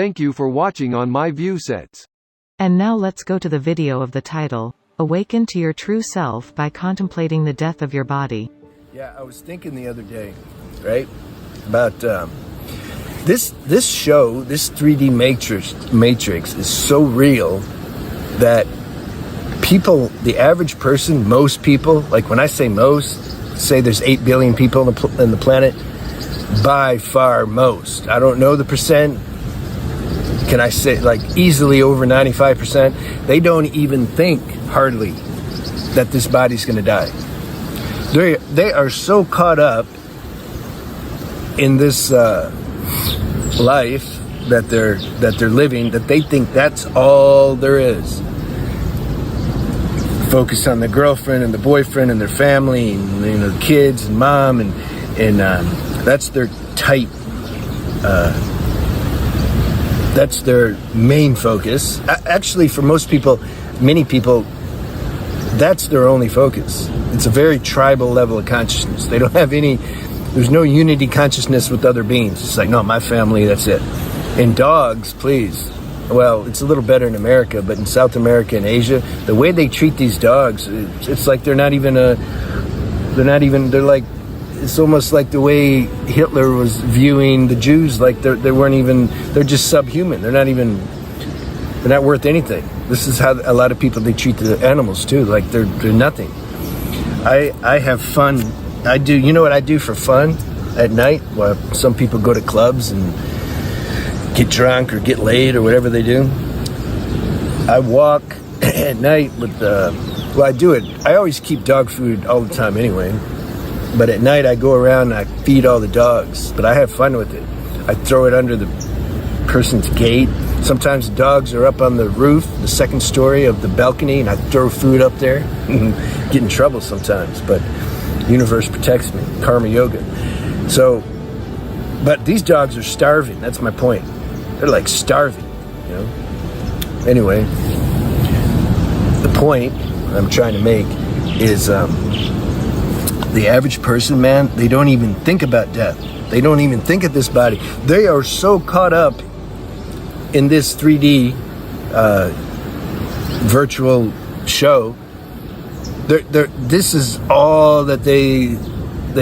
thank you for watching on my view sets. And now let's go to the video of the title, Awaken to Your True Self by Contemplating the Death of Your Body. Yeah, I was thinking the other day, right, about this show, this 3D matrix is so real that people, the average person, most people, like when I say most, say there's 8 billion people on the planet, by far most. I don't know the percent. Can I say like easily over 95%? They don't even think hardly that this body's going to die. They are so caught up in this life that they're living that they think that's all there is. Focus on the girlfriend and the boyfriend and their family and kids and mom and that's their tight. That's their main focus. Actually, for most people, many people, that's their only focus. It's a very tribal level of consciousness. They don't have there's no unity consciousness with other beings. It's like, no, my family, that's it. And dogs, please. Well, it's a little better in America, but in South America and Asia, the way they treat these dogs, it's like they're like, it's almost like the way Hitler was viewing the Jews, like they're just subhuman. They're not worth anything. This is how a lot of people, they treat the animals too, like they're nothing. I have fun. You know what I do for fun at night? Well, some people go to clubs and get drunk or get laid or whatever they do. I walk at night with I do it. I always keep dog food all the time anyway. But at night I go around and I feed all the dogs, but I have fun with it. I throw it under the person's gate. Sometimes the dogs are up on the roof, the second story of the balcony, and I throw food up there. Get in trouble sometimes, but the universe protects me. Karma yoga. So, but these dogs are starving. That's my point. They're like starving, you know? Anyway, the point I'm trying to make is the average person, man, they don't even think about death. They don't even think of this body. They are so caught up in this 3D virtual show. This is all that they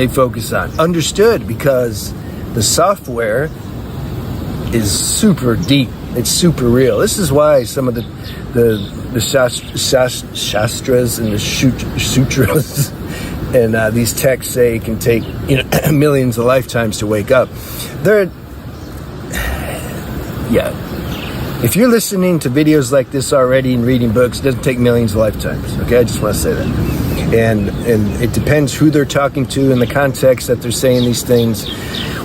focus on. Understood, because the software is super deep. It's super real. This is why some of the shastras and the sutras and these texts say it can take millions of lifetimes to wake up. If you're listening to videos like this already and reading books, it doesn't take millions of lifetimes. Okay, I just want to say that. And it depends who they're talking to and the context that they're saying these things.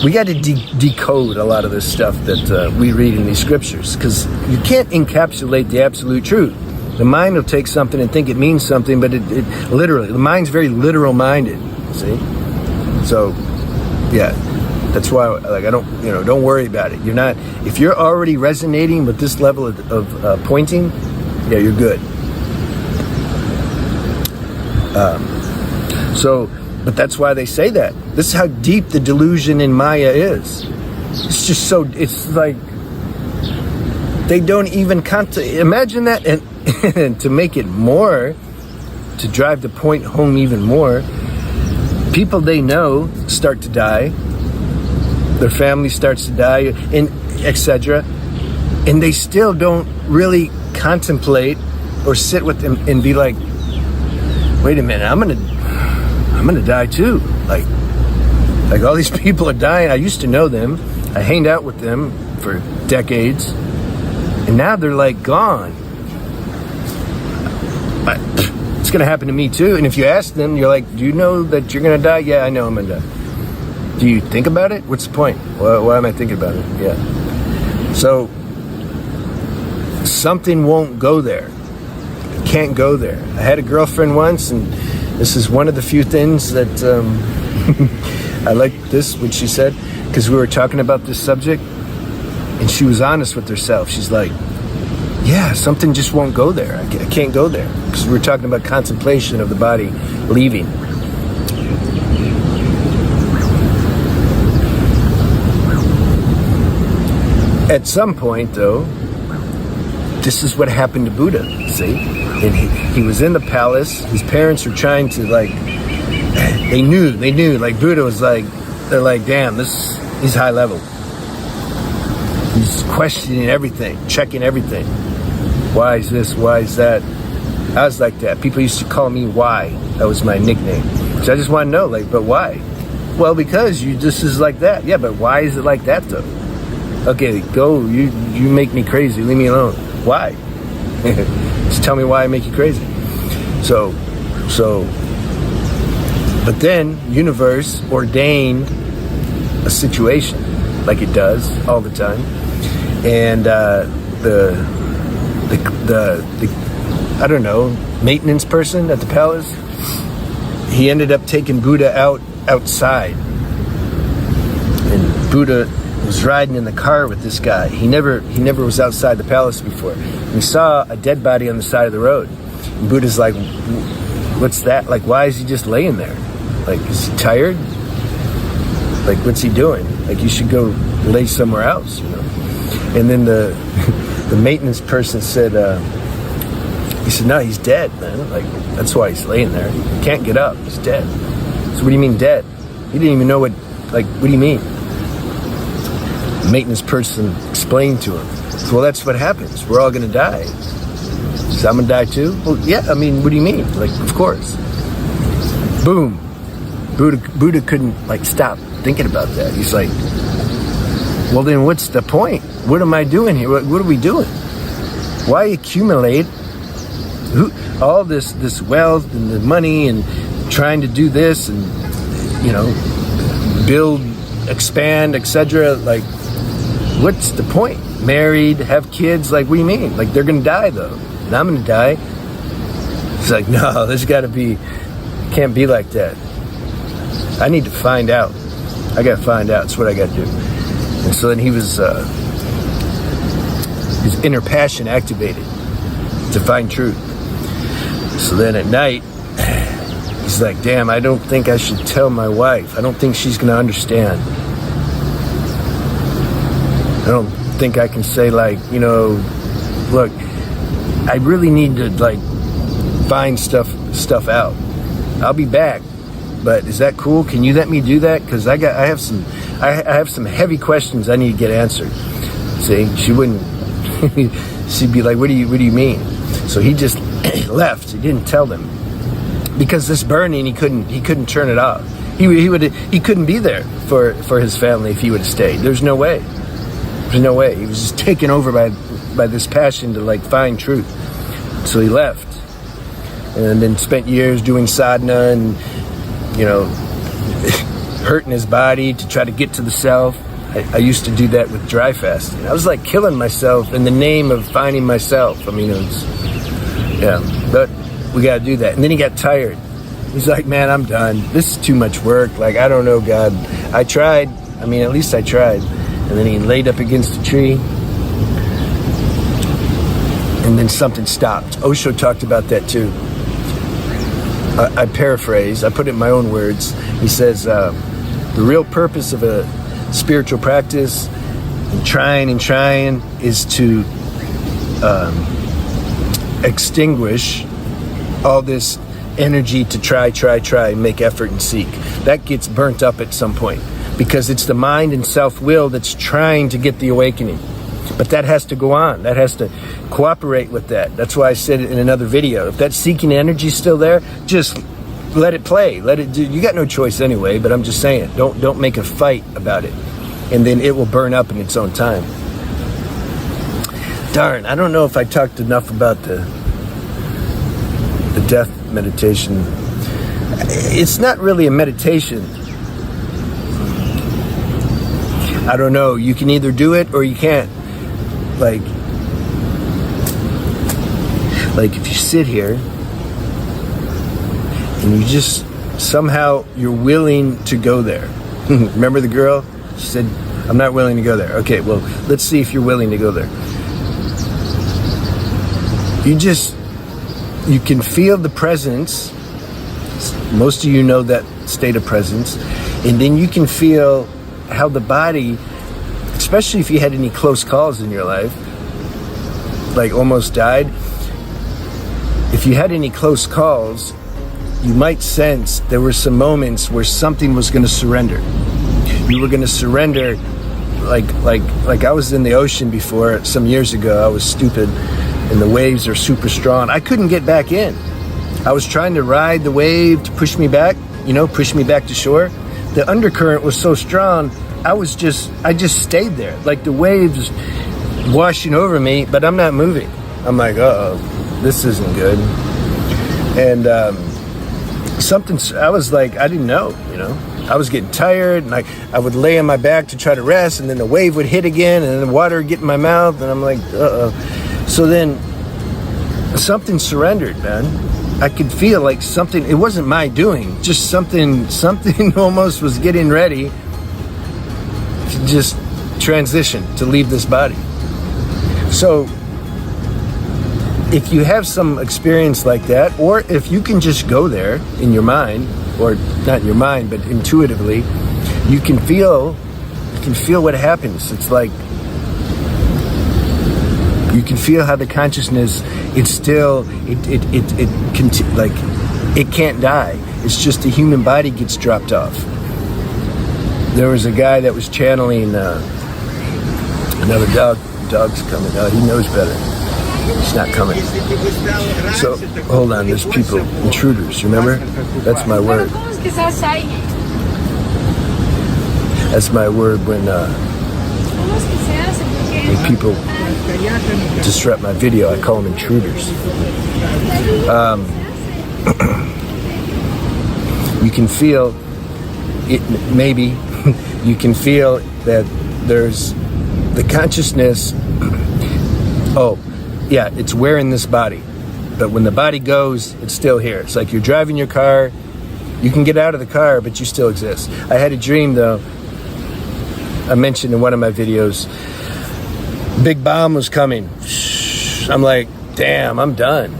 We got to decode a lot of this stuff that we read in these scriptures, because you can't encapsulate the absolute truth. The mind will take something and think it means something, but it literally, the mind's very literal minded, see? So, yeah, that's why, like, don't worry about it. If you're already resonating with this level of pointing, yeah, you're good. But that's why they say that. This is how deep the delusion in Maya is. It's just it's like, they don't even imagine that, and to make it more, to drive the point home even more, people they know start to die, their family starts to die, and etc. And they still don't really contemplate or sit with them and be like, wait a minute, I'm gonna die too. Like all these people are dying. I used to know them. I hanged out with them for decades, and now they're like gone. It's gonna happen to me too. And if you ask them, you're like, do you know that you're gonna die? Yeah, I know I'm gonna die. Do you think about it? What's the point? Why am I thinking about it? Yeah. So something won't go there. It can't go there. I had a girlfriend once, and this is one of the few things that I like this, what she said, because we were talking about this subject, and she was honest with herself. She's like, yeah, something just won't go there. I can't go there. Because we were talking about contemplation of the body leaving. At some point, though, this is what happened to Buddha, see? And he was in the palace. His parents were trying to, like, they knew, like, Buddha was like, they're like, damn, he's high level. He's questioning everything, checking everything. Why is this? Why is that? I was like that. People used to call me Why. That was my nickname. So I just want to know, like, but why? Well, because you just is like that. Yeah, but why is it like that, though? Okay, go. You make me crazy. Leave me alone. Why? Just tell me why I make you crazy. So, but then universe ordained a situation, like it does all the time, and the I don't know, maintenance person at the palace, he ended up taking Buddha outside, and Buddha was riding in the car with this guy. He never was outside the palace before. And he saw a dead body on the side of the road. And Buddha's like, what's that? Like, why is he just laying there? Like, is he tired? Like, what's he doing? Like, you should go lay somewhere else, you know? And then the maintenance person said, he said, no, he's dead, man. Like, that's why he's laying there. He can't get up. He's dead. So what do you mean dead? He didn't even know what do you mean? The maintenance person explained to him. So, well, that's what happens. We're all going to die. So I'm going to die too? Well, yeah, I mean, what do you mean? Like, of course. Boom. Buddha couldn't, like, stop thinking about that. He's like, well, then what's the point? What am I doing here? What are we doing? Why accumulate all this wealth and the money and trying to do this and, you know, build, expand, etc.? Like, what's the point? Married, have kids, like, what do you mean? Like, they're gonna die though, and I'm gonna die. It's like, no, there's gotta be, can't be like that. I need to find out. I gotta find out. That's what I gotta do. And so then his inner passion activated to find truth. So then at night, he's like, damn, I don't think I should tell my wife. I don't think she's gonna understand. I don't think I can say, like, you know, look, I really need to, like, find stuff out. I'll be back, but is that cool? Can you let me do that? Because I have some heavy questions I need to get answered. See, she wouldn't. She'd be like, what do you mean? So he just left. He didn't tell them because this burning, he couldn't turn it off. He couldn't be there for his family if he would have stayed. There's no way. There's no way. He was just taken over by this passion to, like, find truth. So he left, and then spent years doing sadhana and, you know, hurting his body to try to get to the self. I used to do that with dry fasting. I was like killing myself in the name of finding myself. I mean, but we got to do that. And then he got tired. He's like, man, I'm done. This is too much work. Like, I don't know, God. I tried. I mean, at least I tried. And then he laid up against a tree. And then something stopped. Osho talked about that too. I paraphrase. I put it in my own words. He says, the real purpose of a spiritual practice and trying is to extinguish all this energy to try and make effort and seek. That gets burnt up at some point because it's the mind and self-will that's trying to get the awakening. But that has to go on. That has to cooperate with that. That's why I said it in another video. If that seeking energy is still there, just let it play. Let it do. You got no choice anyway, but I'm just saying, don't make a fight about it. And then it will burn up in its own time. Darn, I don't know if I talked enough about the death meditation. It's not really a meditation. I don't know. You can either do it or you can't. Like if you sit here and you just somehow you're willing to go there. Remember the girl? She said, I'm not willing to go there. Okay, well, let's see if you're willing to go there. You can feel the presence. Most of you know that state of presence. And then you can feel how the body especially if you had any close calls in your life, like almost died. If you had any close calls, you might sense there were some moments where something was going to surrender. You were going to surrender, like I was in the ocean before some years ago. I was stupid, and the waves are super strong. I couldn't get back in. I was trying to ride the wave to push me back, push me back to shore. The undercurrent was so strong, I just stayed there, like the waves washing over me, but I'm not moving. I'm like, uh-oh, this isn't good. And I was like, I didn't know, I was getting tired, and I would lay on my back to try to rest, and then the wave would hit again, and then the water would get in my mouth, and I'm like, uh-oh. So then something surrendered, man. I could feel like something, it wasn't my doing, just something almost was getting ready to just transition, to leave this body. So if you have some experience like that, or if you can just go there in your mind, or not in your mind, but intuitively, you can feel what happens. It's like you can feel how the consciousness, it's still, it can't die. It's just the human body gets dropped off. There was a guy that was channeling another dog's coming out. He knows better. He's not coming. So, hold on, there's people, intruders, remember? That's my word. That's my word when people disrupt my video, I call them intruders. You can feel it, maybe you can feel that there's the consciousness. Oh, yeah, it's wearing this body, but when the body goes, it's still here. It's like you're driving your car, you can get out of the car, but you still exist. I had a dream, though, I mentioned in one of my videos, big bomb was coming. I'm like, damn, I'm done.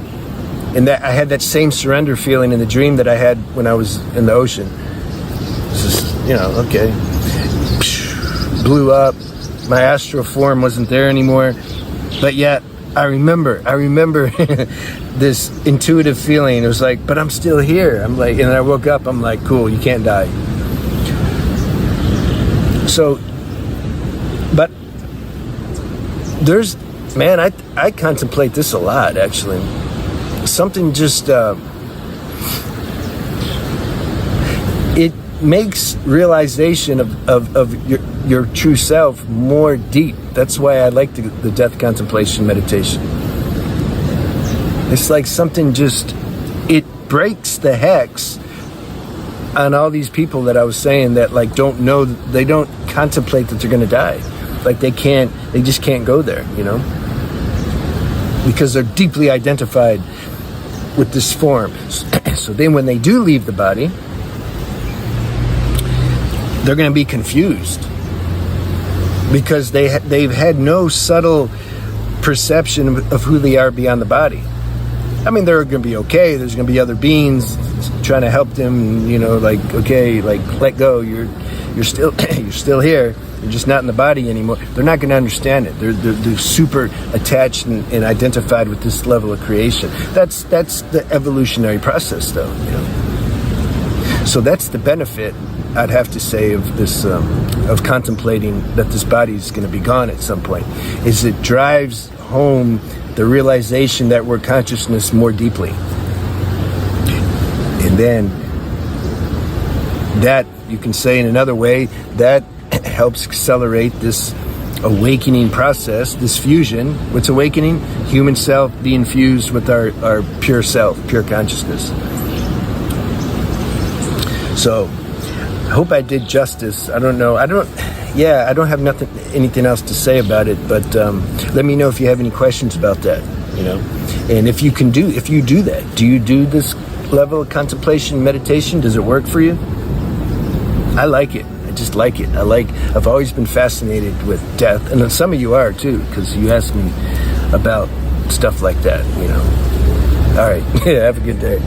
And that I had that same surrender feeling in the dream that I had when I was in the ocean. It's just, okay. Blew up. My astral form wasn't there anymore. But yet, I remember this intuitive feeling. It was like, but I'm still here. I'm like, and I woke up, I'm like, cool, you can't die. So, but there's, man, I contemplate this a lot, actually. Something just, it makes realization of your true self more deep. That's why I like the death contemplation meditation. It's like something just, it breaks the hex on all these people that I was saying that like don't know, they don't contemplate that they're going to die. Like they just can't go there, because they're deeply identified with this form. So then when they do leave the body, they're going to be confused because they've had no subtle perception of who they are beyond the body. I mean, they're going to be okay. There's going to be other beings trying to help them, like, okay, like, let go. You're still you're still here. You're just not in the body anymore. They're not going to understand it. They're super attached and identified with this level of creation. That's the evolutionary process, though. So that's the benefit, I'd have to say, of this of contemplating that this body is going to be gone at some point. Is it drives home the realization that we're consciousness more deeply, and then that, you can say in another way, that helps accelerate this awakening process, this fusion. What's awakening? Human self being fused with our pure self, pure consciousness. So I hope I did justice. I don't know. I don't have anything else to say about it, but let me know if you have any questions about that, and if you do that, do you do this level of contemplation, meditation? Does it work for you? I like it. I just like it. I've always been fascinated with death, and some of you are too, because you asked me about stuff like that, All right. Yeah, have a good day.